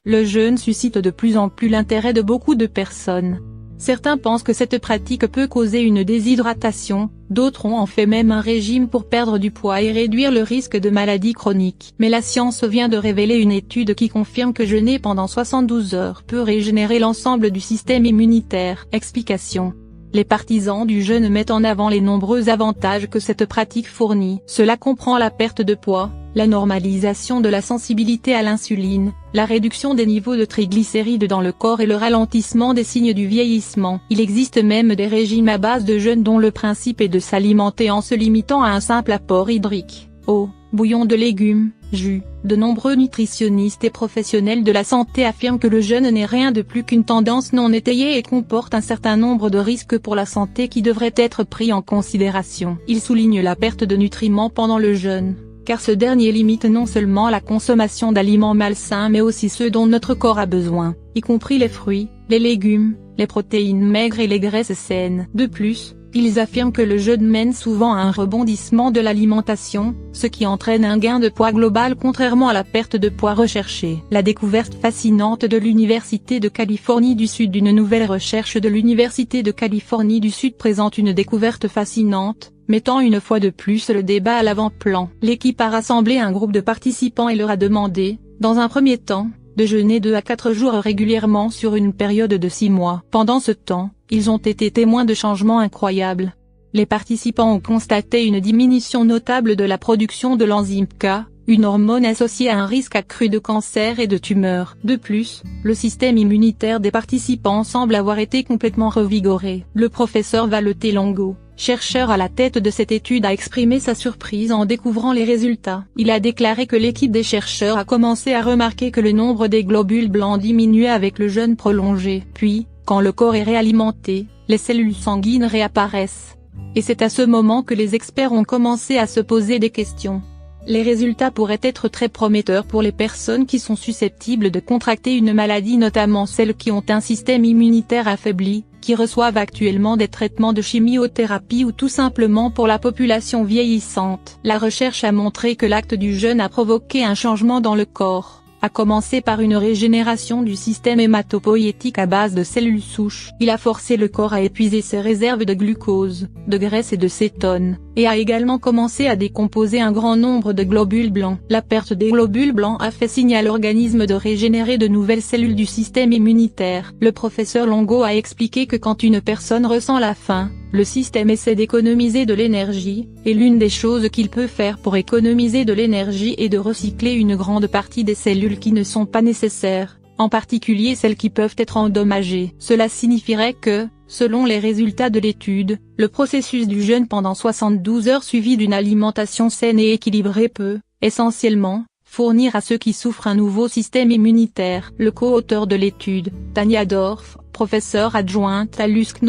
Le jeûne suscite de plus en plus l'intérêt de beaucoup de personnes. Certains pensent que cette pratique peut causer une déshydratation, d'autres ont en fait même un régime pour perdre du poids et réduire le risque de maladies chroniques. Mais la science vient de révéler une étude qui confirme que jeûner pendant 72 heures peut régénérer l'ensemble du système immunitaire. Explication. Les partisans du jeûne mettent en avant les nombreux avantages que cette pratique fournit. Cela comprend la perte de poids, la normalisation de la sensibilité à l'insuline, la réduction des niveaux de triglycérides dans le corps et le ralentissement des signes du vieillissement. Il existe même des régimes à base de jeûne dont le principe est de s'alimenter en se limitant à un simple apport hydrique, eau, bouillon de légumes, jus. De nombreux nutritionnistes et professionnels de la santé affirment que le jeûne n'est rien de plus qu'une tendance non étayée et comporte un certain nombre de risques pour la santé qui devraient être pris en considération. Ils soulignent la perte de nutriments pendant le jeûne, car ce dernier limite non seulement la consommation d'aliments malsains mais aussi ceux dont notre corps a besoin, y compris les fruits, les légumes, les protéines maigres et les graisses saines. De plus, ils affirment que le jeûne mène souvent à un rebondissement de l'alimentation, ce qui entraîne un gain de poids global contrairement à la perte de poids recherchée. La découverte fascinante de l'Université de Californie du Sud. Une nouvelle recherche de l'Université de Californie du Sud présente une découverte fascinante, mettant une fois de plus le débat à l'avant-plan. L'équipe a rassemblé un groupe de participants et leur a demandé, dans un premier temps, de jeûner 2 à 4 jours régulièrement sur une période de 6 mois. Pendant ce temps, ils ont été témoins de changements incroyables. Les participants ont constaté une diminution notable de la production de l'enzyme K, une hormone associée à un risque accru de cancer et de tumeurs. De plus, le système immunitaire des participants semble avoir été complètement revigoré. Le professeur Valete Longo, chercheur à la tête de cette étude, a exprimé sa surprise en découvrant les résultats. Il a déclaré que l'équipe des chercheurs a commencé à remarquer que le nombre des globules blancs diminuait avec le jeûne prolongé. Puis, quand le corps est réalimenté, les cellules sanguines réapparaissent. Et c'est à ce moment que les experts ont commencé à se poser des questions. Les résultats pourraient être très prometteurs pour les personnes qui sont susceptibles de contracter une maladie, notamment celles qui ont un système immunitaire affaibli, qui reçoivent actuellement des traitements de chimiothérapie ou tout simplement pour la population vieillissante. La recherche a montré que l'acte du jeûne a provoqué un changement dans le corps, à commencer par une régénération du système hématopoïétique à base de cellules souches. Il a forcé le corps à épuiser ses réserves de glucose, de graisse et de cétone, et a également commencé à décomposer un grand nombre de globules blancs. La perte des globules blancs a fait signe à l'organisme de régénérer de nouvelles cellules du système immunitaire. Le professeur Longo a expliqué que quand une personne ressent la faim, le système essaie d'économiser de l'énergie, et l'une des choses qu'il peut faire pour économiser de l'énergie est de recycler une grande partie des cellules qui ne sont pas nécessaires, en particulier celles qui peuvent être endommagées. Cela signifierait que, selon les résultats de l'étude, le processus du jeûne pendant 72 heures suivi d'une alimentation saine et équilibrée peut, essentiellement, fournir à ceux qui souffrent un nouveau système immunitaire. Le co-auteur de l'étude, Tania Dorf, professeure adjointe à l'USC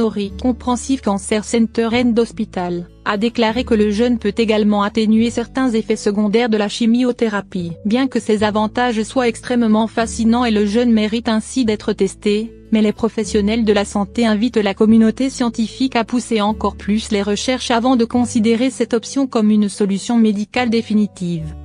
Comprehensive Cancer Center and Hospital, a déclaré que le jeûne peut également atténuer certains effets secondaires de la chimiothérapie. Bien que ces avantages soient extrêmement fascinants et le jeûne mérite ainsi d'être testé, mais les professionnels de la santé invitent la communauté scientifique à pousser encore plus les recherches avant de considérer cette option comme une solution médicale définitive.